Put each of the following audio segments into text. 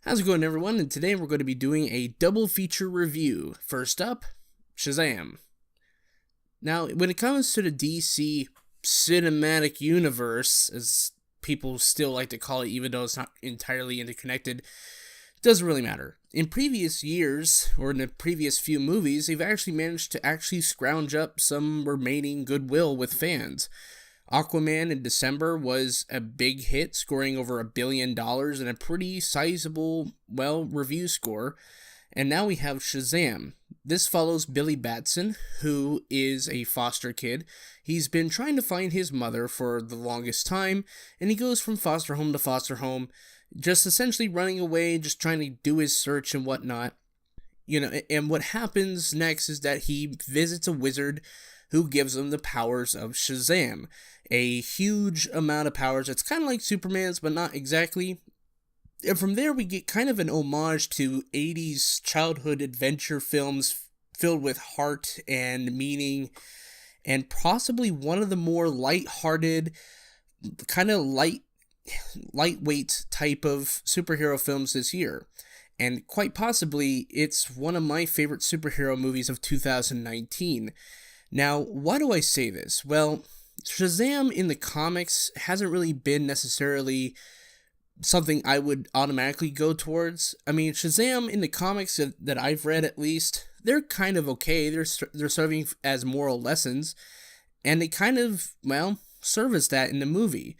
How's it going, everyone? And today we're going to be doing a double feature review. First up, Shazam. Now, when it comes to the DC cinematic universe, as people still like to call it, even though it's not entirely interconnected, it doesn't really matter. In previous years, or in the previous few movies, they've actually managed to scrounge up some remaining goodwill with fans. Aquaman in December was a big hit, scoring over $1 billion and a pretty sizable, review score. And now we have Shazam. This follows Billy Batson, who is a foster kid. He's been trying to find his mother for the longest time, and he goes from foster home to foster home, just essentially running away, just trying to do his search and whatnot. And what happens next is that he visits a wizard who gives him the powers of Shazam. A huge amount of powers. It's kind of like Superman's, but not exactly. And from there, we get kind of an homage to 80s childhood adventure films filled with heart and meaning, and possibly one of the more light-hearted, kind of lightweight type of superhero films this year. And quite possibly, it's one of my favorite superhero movies of 2019. Now, why do I say this? Well, Shazam in the comics hasn't really been necessarily something I would automatically go towards. I mean, Shazam in the comics that I've read, at least, they're kind of okay. They're serving as moral lessons, and they kind of, serve as that in the movie.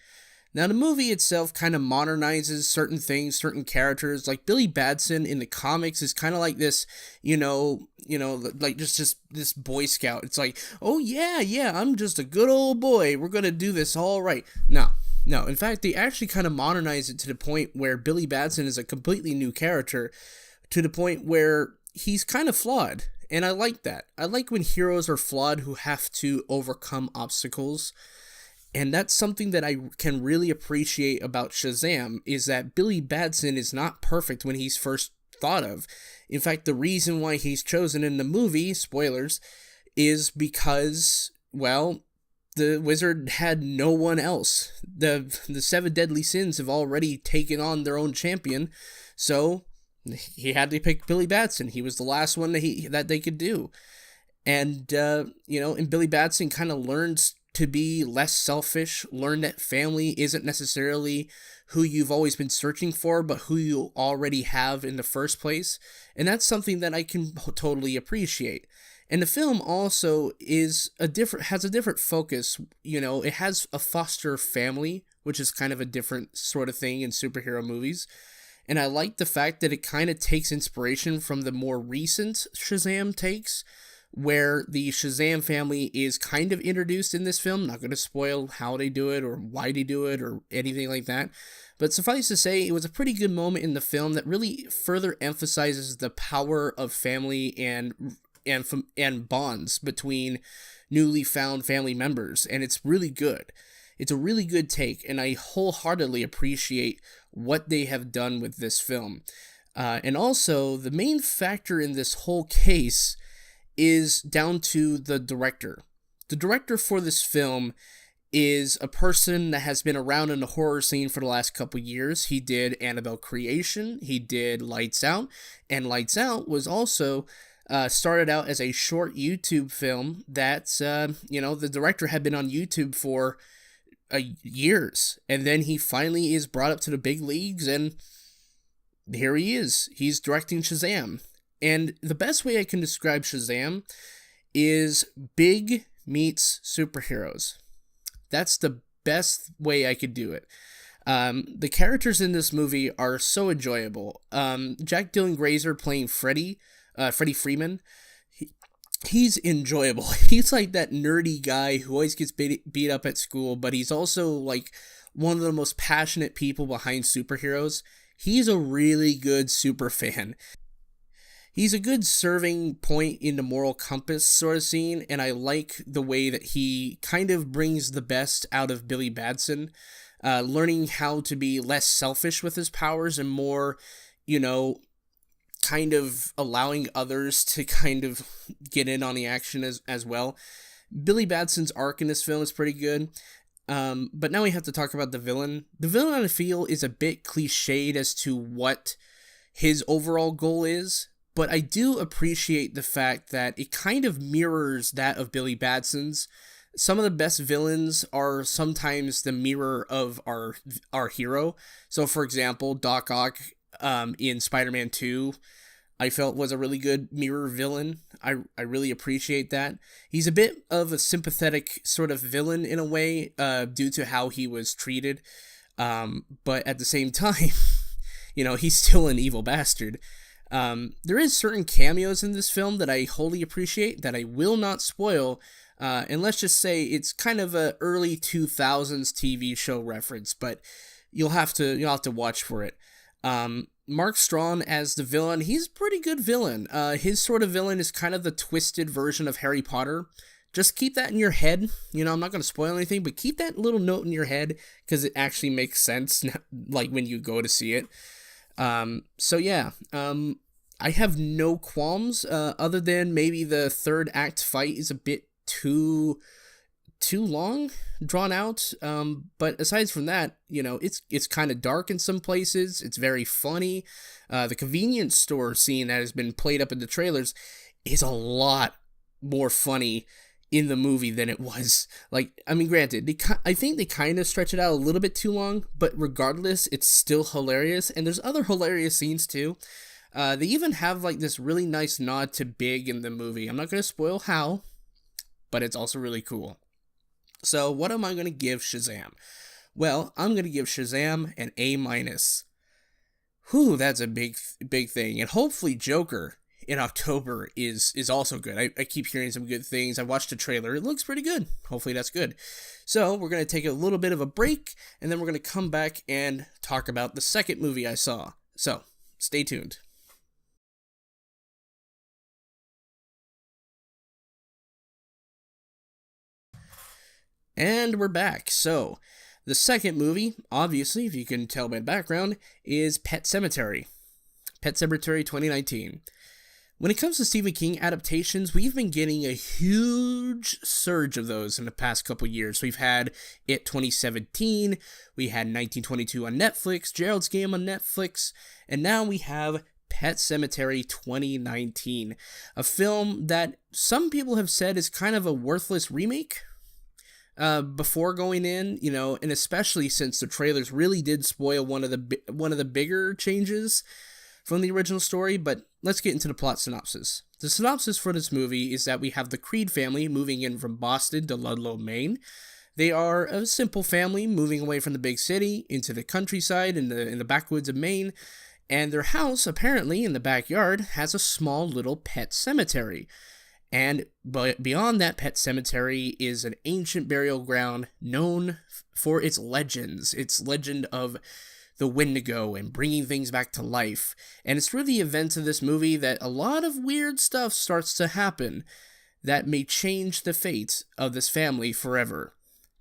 Now, the movie itself kind of modernizes certain things, certain characters. Like Billy Batson in the comics is kind of like this, like just this Boy Scout. It's like, oh yeah, I'm just a good old boy. We're gonna do this all right. No. In fact, they actually kind of modernize it to the point where Billy Batson is a completely new character, to the point where he's kind of flawed. And I like that. I like when heroes are flawed who have to overcome obstacles. And that's something that I can really appreciate about Shazam, is that Billy Batson is not perfect when he's first thought of. In fact, the reason why he's chosen in the movie, spoilers, is because, the wizard had no one else. The 7 deadly sins have already taken on their own champion, so he had to pick Billy Batson. He was the last one that they could do. And, and Billy Batson kind of learns to be less selfish, learn that family isn't necessarily who you've always been searching for, but who you already have in the first place. And that's something that I can totally appreciate. And the film also has a different focus. It has a foster family, which is kind of a different sort of thing in superhero movies. And I like the fact that it kind of takes inspiration from the more recent Shazam takes, where the Shazam family is kind of introduced in this film. Not going to spoil how they do it or why they do it or anything like that. But suffice to say, it was a pretty good moment in the film that really further emphasizes the power of family and bonds between newly found family members. And it's really good. It's a really good take, and I wholeheartedly appreciate what they have done with this film. And also, the main factor in this whole case is down to the director. The director for this film is a person that has been around in the horror scene for the last couple years. He did Annabelle Creation, he did Lights Out, and Lights Out was also started out as a short YouTube film that, the director had been on YouTube for years, and then he finally is brought up to the big leagues, and here he is. He's directing Shazam. And the best way I can describe Shazam is big meets superheroes. That's the best way I could do it. The characters in this movie are so enjoyable. Jack Dylan Grazer playing Freddie Freeman. He's enjoyable. He's like that nerdy guy who always gets beat up at school, but he's also like one of the most passionate people behind superheroes. He's a really good super fan. He's a good serving point in the moral compass sort of scene, and I like the way that he kind of brings the best out of Billy Batson, learning how to be less selfish with his powers and more, kind of allowing others to kind of get in on the action as well. Billy Batson's arc in this film is pretty good. But now we have to talk about the villain. The villain, I feel, is a bit cliched as to what his overall goal is, but I do appreciate the fact that it kind of mirrors that of Billy Batson's. Some of the best villains are sometimes the mirror of our hero. So, for example, Doc Ock in Spider-Man 2, I felt was a really good mirror villain. I really appreciate that. He's a bit of a sympathetic sort of villain in a way, due to how he was treated. But at the same time, he's still an evil bastard. There is certain cameos in this film that I wholly appreciate that I will not spoil. And let's just say it's kind of a early 2000s TV show reference, but you'll have to watch for it. Mark Strachan as the villain, he's a pretty good villain. His sort of villain is kind of the twisted version of Harry Potter. Just keep that in your head. I'm not going to spoil anything, but keep that little note in your head because it actually makes sense, like when you go to see it. So yeah, I have no qualms, other than maybe the third act fight is a bit too long, drawn out. But aside from that, it's kind of dark in some places. It's very funny. The convenience store scene that has been played up in the trailers is a lot more funny in the movie than it was. Granted, I think they kind of stretch it out a little bit too long, but regardless, it's still hilarious. And there's other hilarious scenes too. They even have this really nice nod to Big in the movie. I'm not going to spoil how, but it's also really cool. So what am I going to give Shazam? Well, I'm going to give Shazam an A-. Whew, that's a big thing. And hopefully Joker in October is also good. I keep hearing some good things. I watched the trailer. It looks pretty good. Hopefully that's good. So we're going to take a little bit of a break, and then we're going to come back and talk about the second movie I saw. So stay tuned. And we're back. So, the second movie, obviously, if you can tell by the background, is Pet Sematary. Pet Sematary 2019. When it comes to Stephen King adaptations, we've been getting a huge surge of those in the past couple years. We've had It 2017, we had 1922 on Netflix, Gerald's Game on Netflix, and now we have Pet Sematary 2019, a film that some people have said is kind of a worthless remake. Before going in, and especially since the trailers really did spoil one of the bigger changes from the original story. But let's get into the plot synopsis. The synopsis for this movie is that we have the Creed family moving in from Boston to Ludlow, Maine. They are a simple family moving away from the big city into the countryside in the backwoods of Maine, and their house, apparently in the backyard, has a small little pet cemetery. But beyond that pet cemetery is an ancient burial ground known for its legends. Its legend of the Wendigo and bringing things back to life. And it's through the events of this movie that a lot of weird stuff starts to happen that may change the fate of this family forever.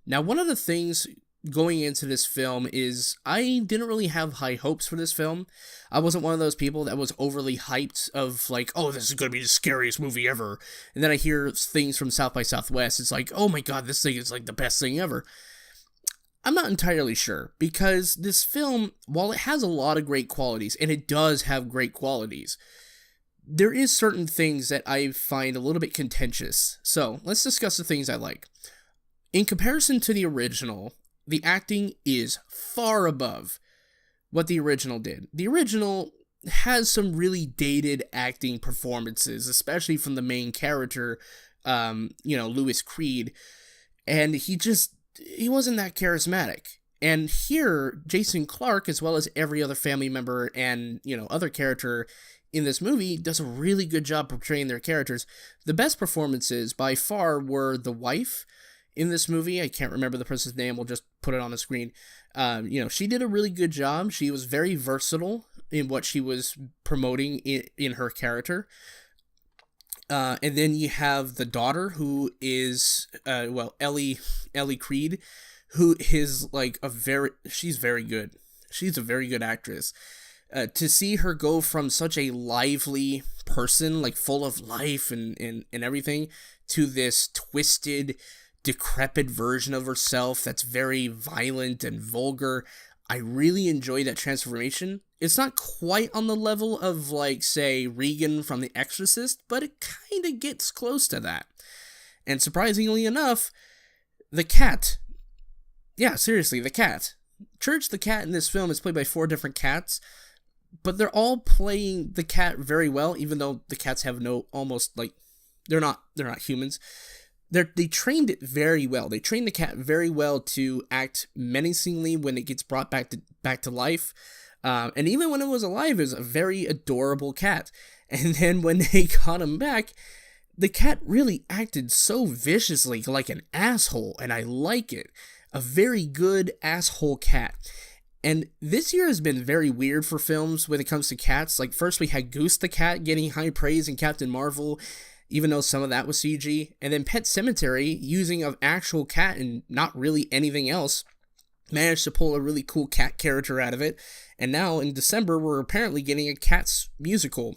Now, one of the things going into this film is I didn't really have high hopes for this film. I wasn't one of those people that was overly hyped of oh, this is going to be the scariest movie ever. And then I hear things from South by Southwest. It's oh my god, this thing is the best thing ever. I'm not entirely sure, because this film, while it has a lot of great qualities, and it does have great qualities, there is certain things that I find a little bit contentious. So let's discuss the things I like. In comparison to the original, the acting is far above what the original did. The original has some really dated acting performances, especially from the main character, Louis Creed, and he wasn't that charismatic. And here, Jason Clarke, as well as every other family member and, other character in this movie, does a really good job portraying their characters. The best performances, by far, were the wife in this movie. I can't remember the person's name. We'll just put it on the screen. She did a really good job. She was very versatile in what she was promoting in her character. And then you have the daughter, who is, Ellie Creed, who is she's very good. She's a very good actress. To see her go from such a lively person, full of life and everything, to this twisted, decrepit version of herself that's very violent and vulgar, I really enjoy that transformation. It's not quite on the level of, like, say, Regan from The Exorcist, but it kind of gets close to that. And surprisingly enough, the cat. Yeah, seriously, the cat. Church the cat in this film is played by 4 different cats, but they're all playing the cat very well, even though the cats have they're not humans. They trained it very well. They trained the cat very well to act menacingly when it gets brought back to life. And even when it was alive, it was a very adorable cat. And then when they got him back, the cat really acted so viciously, like an asshole, and I like it. A very good asshole cat. And this year has been very weird for films when it comes to cats. Like, first we had Goose the cat getting high praise in Captain Marvel, even though some of that was CG. And then Pet Sematary, using an actual cat and not really anything else, managed to pull a really cool cat character out of it. And now in December, we're apparently getting a Cats musical.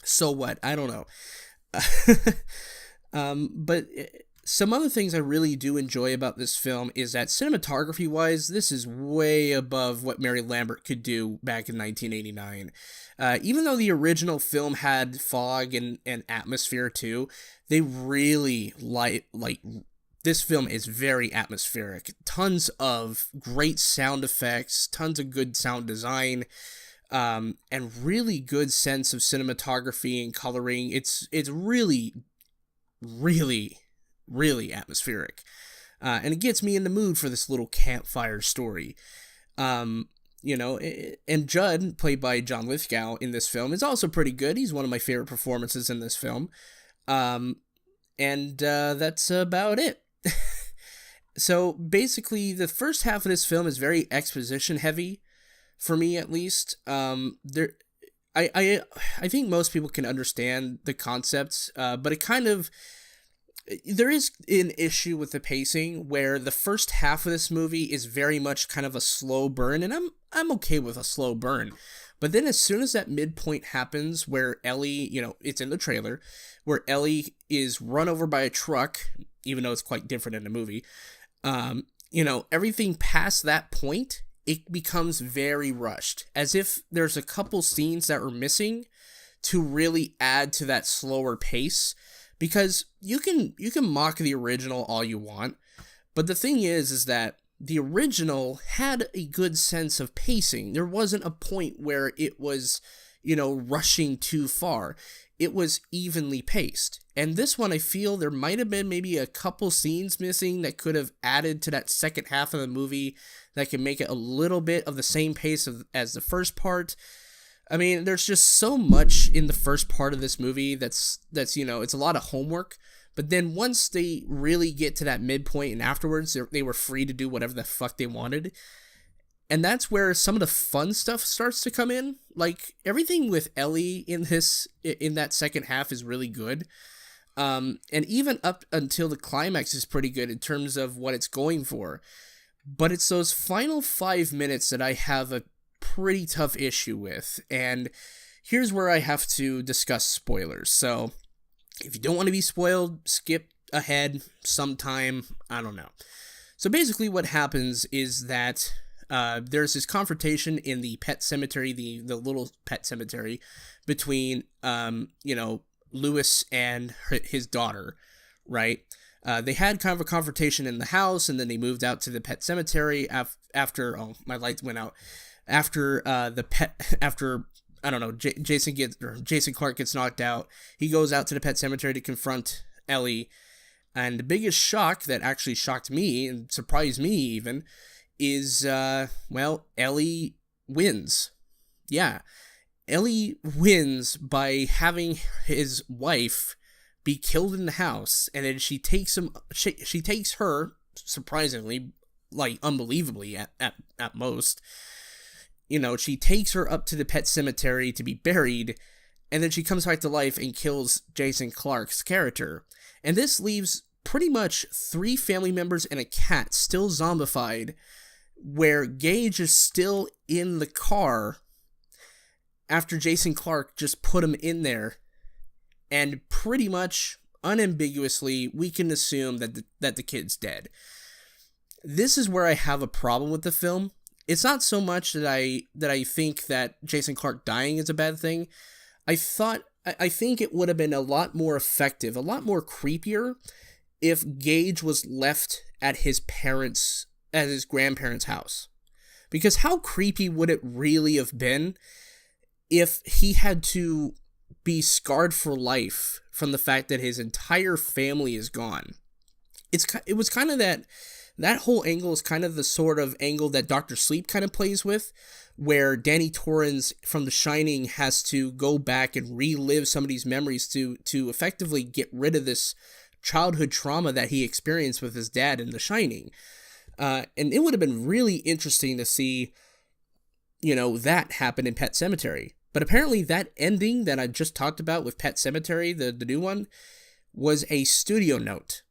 So what? I don't know. But some other things I really do enjoy about this film is that cinematography-wise, this is way above what Mary Lambert could do back in 1989. Even though the original film had fog and atmosphere too, they really like this film is very atmospheric. Tons of great sound effects, tons of good sound design, and really good sense of cinematography and coloring. It's really, really, really atmospheric. And it gets me in the mood for this little campfire story. And Judd, played by John Lithgow in this film, is also pretty good. He's one of my favorite performances in this film. And that's about it. So basically, the first half of this film is very exposition heavy, for me at least. I think most people can understand the concepts, but it kind of, there is an issue with the pacing where the first half of this movie is very much kind of a slow burn, and I'm okay with a slow burn. But then as soon as that midpoint happens where Ellie, it's in the trailer, where Ellie is run over by a truck, even though it's quite different in the movie, everything past that point, it becomes very rushed, as if there's a couple scenes that were missing to really add to that slower pace. Because you can mock the original all you want, but the thing is that the original had a good sense of pacing. There wasn't a point where it was, rushing too far. It was evenly paced. And this one, I feel there might have been maybe a couple scenes missing that could have added to that second half of the movie that could make it a little bit of the same pace as the first part. I mean, there's just so much in the first part of this movie that's it's a lot of homework. But then once they really get to that midpoint and afterwards, they were free to do whatever the fuck they wanted. And that's where some of the fun stuff starts to come in. Like, everything with Ellie in that second half is really good. And even up until the climax is pretty good in terms of what it's going for. But it's those final 5 minutes that I have a pretty tough issue with. And here's where I have to discuss spoilers. So if you don't want to be spoiled, skip ahead sometime. I don't know. So basically what happens is that there's this confrontation in the Pet Sematary, the little Pet Sematary, between, Lewis and his daughter, right? They had kind of a confrontation in the house, and then they moved out to the Pet Sematary after, oh, my lights went out. After Jason Clarke gets knocked out, he goes out to the Pet Sematary to confront Ellie, and the biggest shock that actually shocked me, and surprised me even, is, Ellie wins. Yeah. Ellie wins by having his wife be killed in the house, and then she takes her, surprisingly, like, unbelievably at most, she takes her up to the Pet Sematary to be buried, and then she comes back to life and kills Jason Clarke's character. And this leaves pretty much 3 family members and a cat still zombified, where Gage is still in the car after Jason Clarke just put him in there. And pretty much unambiguously, we can assume that the kid's dead. This is where I have a problem with the film. it's not so much that I think that Jason Clarke dying is a bad thing. I think it would have been a lot more effective, a lot more creepier if Gage was left at his grandparents' house. Because how creepy would it really have been if he had to be scarred for life from the fact that his entire family is gone? It was kind of that whole angle is kind of the sort of angle that Dr. Sleep kind of plays with, where Danny Torrance from The Shining has to go back and relive some of these memories to effectively get rid of this childhood trauma that he experienced with his dad in The Shining. And it would have been really interesting to see, that happen in Pet Sematary. But apparently that ending that I just talked about with Pet Sematary, the new one, was a studio note.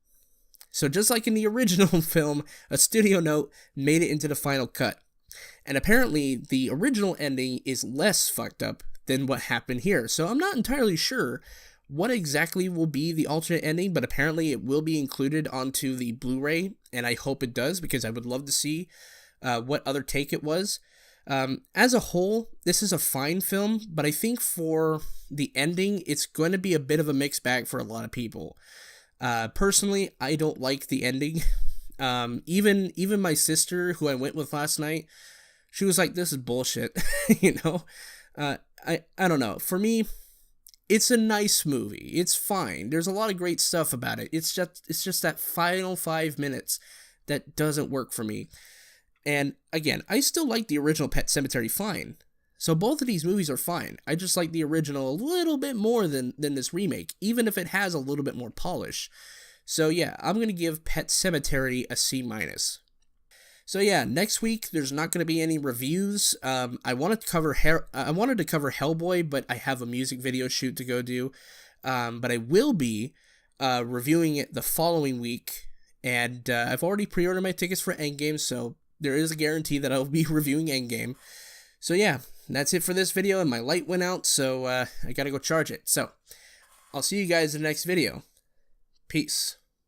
So just like in the original film, a studio note made it into the final cut. And apparently the original ending is less fucked up than what happened here. So I'm not entirely sure what exactly will be the alternate ending, but apparently it will be included onto the Blu-ray, and I hope it does, because I would love to see what other take it was. As a whole, this is a fine film, but I think for the ending, it's going to be a bit of a mixed bag for a lot of people. Personally, I don't like the ending. Even my sister, who I went with last night, she was like, "This is bullshit," I don't know. For me, it's a nice movie. It's fine. There's a lot of great stuff about it. It's just that final 5 minutes that doesn't work for me. And again, I still like the original Pet Sematary fine. So both of these movies are fine. I just like the original a little bit more than this remake, even if it has a little bit more polish. So yeah, I'm going to give Pet Sematary a C-. So yeah, next week there's not going to be any reviews. I wanted to cover Hellboy, but I have a music video shoot to go do. But I will be reviewing it the following week, and I've already pre-ordered my tickets for Endgame, so there is a guarantee that I'll be reviewing Endgame. So yeah, that's it for this video, and my light went out, so I gotta go charge it. So I'll see you guys in the next video. Peace.